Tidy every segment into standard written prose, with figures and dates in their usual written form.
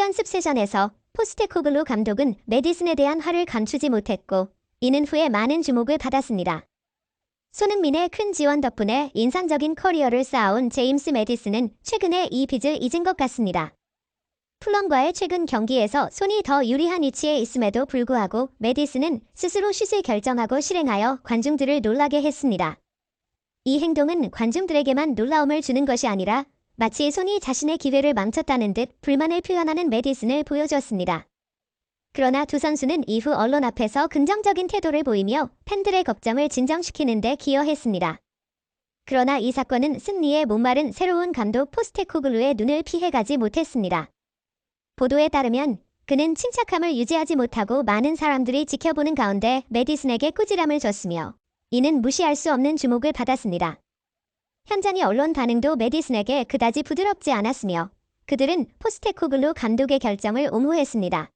연습 세션에서 포스테코글루 감독은 매디슨에 대한 화를 감추지 못했고 이는 후에 많은 주목을 받았습니다. 손흥민의 큰 지원 덕분에 인상적인 커리어를 쌓아온 제임스 매디슨은 최근에 이 빚을 잊은 것 같습니다. 풀럼과의 최근 경기에서 손이 더 유리한 위치에 있음에도 불구하고 매디슨은 스스로 슛을 결정하고 실행하여 관중들을 놀라게 했습니다. 이 행동은 관중들에게만 놀라움을 주는 것이 아니라 마치 손이 자신의 기회를 망쳤다는 듯 불만을 표현하는 매디슨을 보여주었습니다. 그러나 두 선수는 이후 언론 앞에서 긍정적인 태도를 보이며 팬들의 걱정을 진정시키는 데 기여했습니다. 그러나 이 사건은 승리에 목마른 새로운 감독 포스테코글루의 눈을 피해가지 못했습니다. 보도에 따르면 그는 침착함을 유지하지 못하고 많은 사람들이 지켜보는 가운데 매디슨에게 꾸지람을 줬으며 이는 무시할 수 없는 주목을 받았습니다. 현장의 언론 반응도 매디슨에게 그다지 부드럽지 않았으며 그들은 포스테코글루 감독의 결정을 옹호했습니다.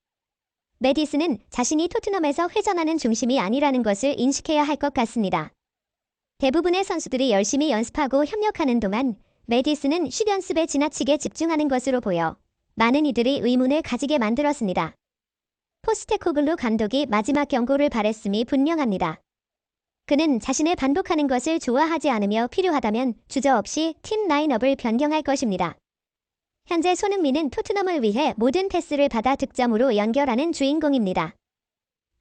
매디슨은 자신이 토트넘에서 회전하는 중심이 아니라는 것을 인식해야 할 것 같습니다. 대부분의 선수들이 열심히 연습하고 협력하는 동안 매디슨은 슛 연습에 지나치게 집중하는 것으로 보여 많은 이들이 의문을 가지게 만들었습니다. 포스테코글루 감독이 마지막 경고를 바랬음이 분명합니다. 그는 자신을 반복하는 것을 좋아하지 않으며 필요하다면 주저없이 팀 라인업을 변경할 것입니다. 현재 손흥민은 토트넘을 위해 모든 패스를 받아 득점으로 연결하는 주인공입니다.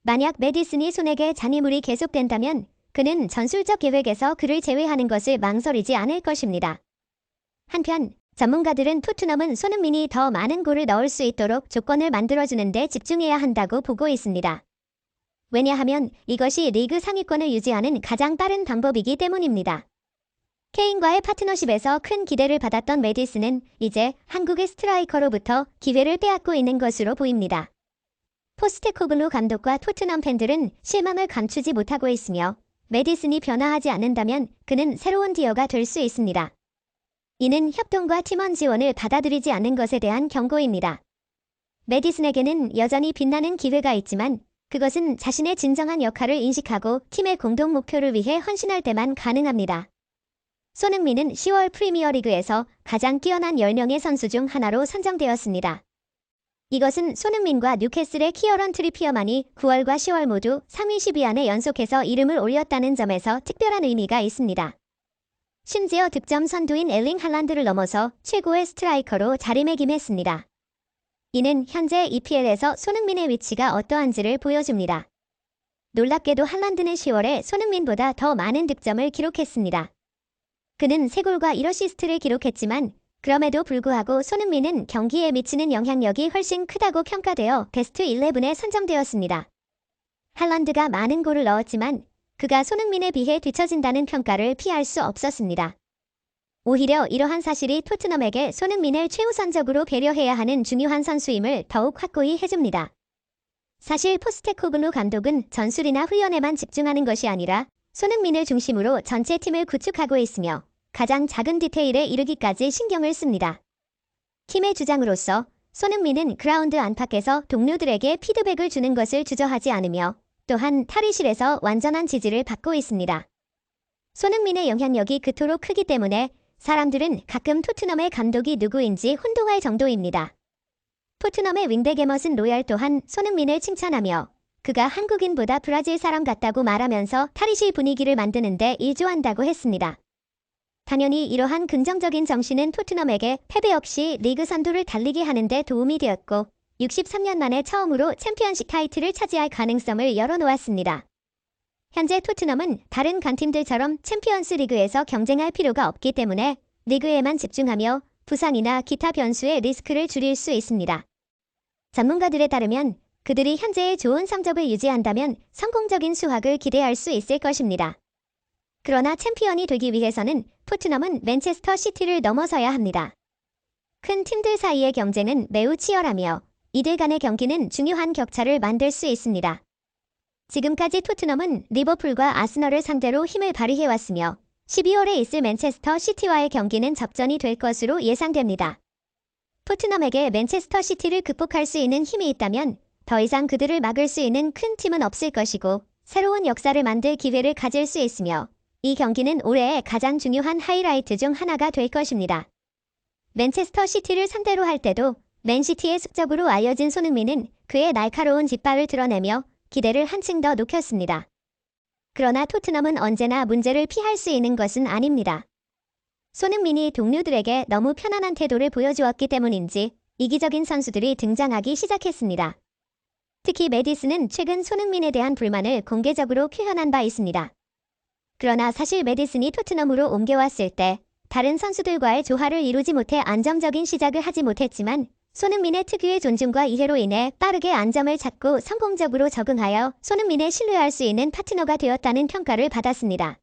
만약 매디슨이 손에게 잔이물이 계속된다면 그는 전술적 계획에서 그를 제외하는 것을 망설이지 않을 것입니다. 한편 전문가들은 토트넘은 손흥민이 더 많은 골을 넣을 수 있도록 조건을 만들어주는 데 집중해야 한다고 보고 있습니다. 왜냐하면 이것이 리그 상위권을 유지하는 가장 빠른 방법이기 때문입니다. 케인과의 파트너십에서 큰 기대를 받았던 매디슨은 이제 한국의 스트라이커로부터 기회를 빼앗고 있는 것으로 보입니다. 포스테코글루 감독과 토트넘 팬들은 실망을 감추지 못하고 있으며 매디슨이 변화하지 않는다면 그는 새로운 디어가 될 수 있습니다. 이는 협동과 팀원 지원을 받아들이지 않는 것에 대한 경고입니다. 매디슨에게는 여전히 빛나는 기회가 있지만 그것은 자신의 진정한 역할을 인식하고 팀의 공동 목표를 위해 헌신할 때만 가능합니다. 손흥민은 10월 프리미어리그에서 가장 뛰어난 10명의 선수 중 하나로 선정되었습니다. 이것은 손흥민과 뉴캐슬의 키어런 트리피어만이 9월과 10월 모두 상위 10위 안에 연속해서 이름을 올렸다는 점에서 특별한 의미가 있습니다. 심지어 득점 선두인 엘링 할란드를 넘어서 최고의 스트라이커로 자리매김했습니다. 이는 현재 EPL에서 손흥민의 위치가 어떠한지를 보여줍니다. 놀랍게도 할란드는 10월에 손흥민보다 더 많은 득점을 기록했습니다. 그는 3골과 1어시스트를 기록했지만 그럼에도 불구하고 손흥민은 경기에 미치는 영향력이 훨씬 크다고 평가되어 베스트 11에 선정되었습니다. 할란드가 많은 골을 넣었지만 그가 손흥민에 비해 뒤처진다는 평가를 피할 수 없었습니다. 오히려 이러한 사실이 토트넘에게 손흥민을 최우선적으로 배려해야 하는 중요한 선수임을 더욱 확고히 해줍니다. 사실 포스테코글루 감독은 전술이나 훈련에만 집중하는 것이 아니라 손흥민을 중심으로 전체 팀을 구축하고 있으며 가장 작은 디테일에 이르기까지 신경을 씁니다. 팀의 주장으로서 손흥민은 그라운드 안팎에서 동료들에게 피드백을 주는 것을 주저하지 않으며 또한 탈의실에서 완전한 지지를 받고 있습니다. 손흥민의 영향력이 그토록 크기 때문에 사람들은 가끔 토트넘의 감독이 누구인지 혼동할 정도입니다. 토트넘의 윙백 에머슨 로얄 또한 손흥민을 칭찬하며 그가 한국인보다 브라질 사람 같다고 말하면서 탈의실 분위기를 만드는데 일조한다고 했습니다. 당연히 이러한 긍정적인 정신은 토트넘에게 패배 없이 리그 선두를 달리게 하는 데 도움이 되었고 63년 만에 처음으로 챔피언십 타이틀을 차지할 가능성을 열어놓았습니다. 현재 토트넘은 다른 강팀들처럼 챔피언스 리그에서 경쟁할 필요가 없기 때문에 리그에만 집중하며 부상이나 기타 변수의 리스크를 줄일 수 있습니다. 전문가들에 따르면 그들이 현재의 좋은 성적을 유지한다면 성공적인 수확을 기대할 수 있을 것입니다. 그러나 챔피언이 되기 위해서는 토트넘은 맨체스터 시티를 넘어서야 합니다. 큰 팀들 사이의 경쟁은 매우 치열하며 이들 간의 경기는 중요한 격차를 만들 수 있습니다. 지금까지 토트넘은 리버풀과 아스널을 상대로 힘을 발휘해왔으며 12월에 있을 맨체스터 시티와의 경기는 접전이 될 것으로 예상됩니다. 토트넘에게 맨체스터 시티를 극복할 수 있는 힘이 있다면 더 이상 그들을 막을 수 있는 큰 팀은 없을 것이고 새로운 역사를 만들 기회를 가질 수 있으며 이 경기는 올해의 가장 중요한 하이라이트 중 하나가 될 것입니다. 맨체스터 시티를 상대로 할 때도 맨시티의 숙적으로 알려진 손흥민은 그의 날카로운 뒷발을 드러내며 기대를 한층 더 높였습니다. 그러나 토트넘은 언제나 문제를 피할 수 있는 것은 아닙니다. 손흥민이 동료들에게 너무 편안한 태도를 보여주었기 때문인지 이기적인 선수들이 등장하기 시작했습니다. 특히 메디슨은 최근 손흥민에 대한 불만을 공개적으로 표현한 바 있습니다. 그러나 사실 메디슨이 토트넘으로 옮겨왔을 때 다른 선수들과의 조화를 이루지 못해 안정적인 시작을 하지 못했지만 손흥민의 특유의 존중과 이해로 인해 빠르게 안점을 찾고 성공적으로 적응하여 손흥민을 신뢰할 수 있는 파트너가 되었다는 평가를 받았습니다.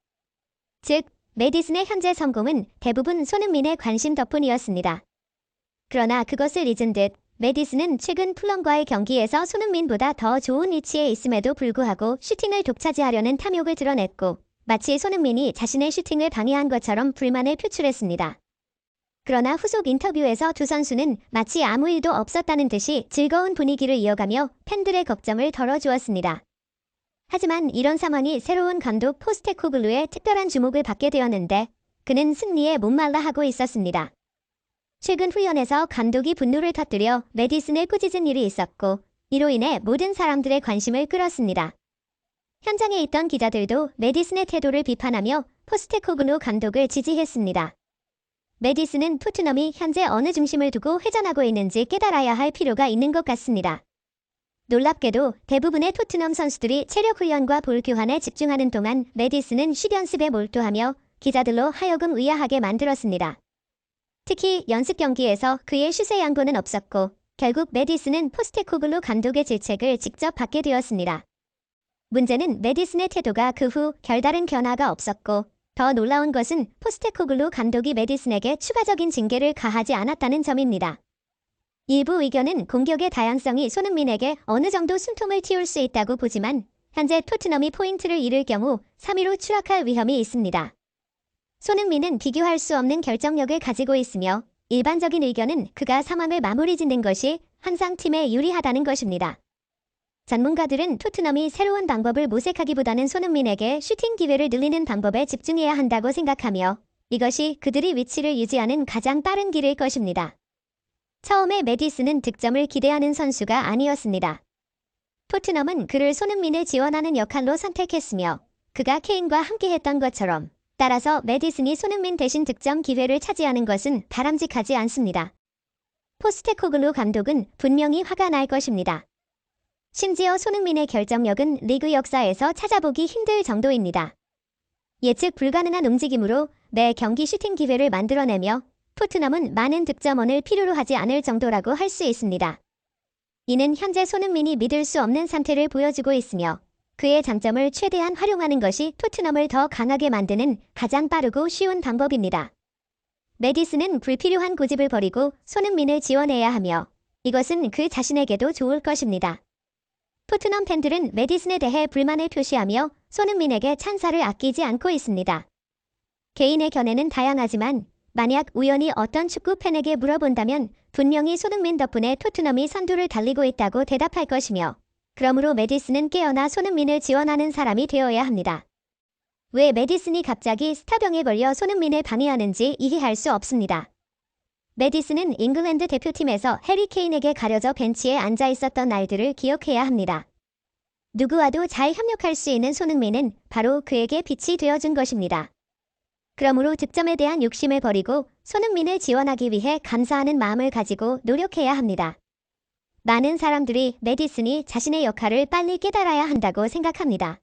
즉, 메디슨의 현재 성공은 대부분 손흥민의 관심 덕분이었습니다. 그러나 그것을 잊은 듯 메디슨은 최근 풀럼과의 경기에서 손흥민보다 더 좋은 위치에 있음에도 불구하고 슈팅을 독차지하려는 탐욕을 드러냈고 마치 손흥민이 자신의 슈팅을 방해한 것처럼 불만을 표출했습니다. 그러나 후속 인터뷰에서 두 선수는 마치 아무 일도 없었다는 듯이 즐거운 분위기를 이어가며 팬들의 걱정을 덜어주었습니다. 하지만 이런 상황이 새로운 감독 포스테코글루의 특별한 주목을 받게 되었는데 그는 승리에 목말라 하고 있었습니다. 최근 훈련에서 감독이 분노를 터뜨려 메디슨을 꾸짖은 일이 있었고 이로 인해 모든 사람들의 관심을 끌었습니다. 현장에 있던 기자들도 메디슨의 태도를 비판하며 포스테코글루 감독을 지지했습니다. 메디슨은 토트넘이 현재 어느 중심을 두고 회전하고 있는지 깨달아야 할 필요가 있는 것 같습니다. 놀랍게도 대부분의 토트넘 선수들이 체력 훈련과 볼 교환에 집중하는 동안 메디슨은 슛 연습에 몰두하며 기자들로 하여금 의아하게 만들었습니다. 특히 연습 경기에서 그의 슛의 양보는 없었고 결국 메디슨은 포스테코글루 감독의 질책을 직접 받게 되었습니다. 문제는 메디슨의 태도가 그 후 별다른 변화가 없었고 더 놀라운 것은 포스테코글루 감독이 메디슨에게 추가적인 징계를 가하지 않았다는 점입니다. 일부 의견은 공격의 다양성이 손흥민에게 어느 정도 숨통을 틔울 수 있다고 보지만 현재 토트넘이 포인트를 잃을 경우 3위로 추락할 위험이 있습니다. 손흥민은 비교할 수 없는 결정력을 가지고 있으며 일반적인 의견은 그가 상황을 마무리 짓는 것이 항상 팀에 유리하다는 것입니다. 전문가들은 토트넘이 새로운 방법을 모색하기보다는 손흥민에게 슈팅 기회를 늘리는 방법에 집중해야 한다고 생각하며 이것이 그들이 위치를 유지하는 가장 빠른 길일 것입니다. 처음에 메디슨은 득점을 기대하는 선수가 아니었습니다. 토트넘은 그를 손흥민을 지원하는 역할로 선택했으며 그가 케인과 함께했던 것처럼 따라서 메디슨이 손흥민 대신 득점 기회를 차지하는 것은 바람직하지 않습니다. 포스테코글루 감독은 분명히 화가 날 것입니다. 심지어 손흥민의 결정력은 리그 역사에서 찾아보기 힘들 정도입니다. 예측 불가능한 움직임으로 매 경기 슈팅 기회를 만들어내며 토트넘은 많은 득점원을 필요로 하지 않을 정도라고 할 수 있습니다. 이는 현재 손흥민이 믿을 수 없는 상태를 보여주고 있으며 그의 장점을 최대한 활용하는 것이 토트넘을 더 강하게 만드는 가장 빠르고 쉬운 방법입니다. 메디슨은 불필요한 고집을 버리고 손흥민을 지원해야 하며 이것은 그 자신에게도 좋을 것입니다. 토트넘 팬들은 메디슨에 대해 불만을 표시하며 손흥민에게 찬사를 아끼지 않고 있습니다. 개인의 견해는 다양하지만 만약 우연히 어떤 축구 팬에게 물어본다면 분명히 손흥민 덕분에 토트넘이 선두를 달리고 있다고 대답할 것이며 그러므로 메디슨은 깨어나 손흥민을 지원하는 사람이 되어야 합니다. 왜 메디슨이 갑자기 스타병에 걸려 손흥민을 방해하는지 이해할 수 없습니다. 메디슨은 잉글랜드 대표팀에서 해리 케인에게 가려져 벤치에 앉아 있었던 날들을 기억해야 합니다. 누구와도 잘 협력할 수 있는 손흥민은 바로 그에게 빛이 되어준 것입니다. 그러므로 득점에 대한 욕심을 버리고 손흥민을 지원하기 위해 감사하는 마음을 가지고 노력해야 합니다. 많은 사람들이 메디슨이 자신의 역할을 빨리 깨달아야 한다고 생각합니다.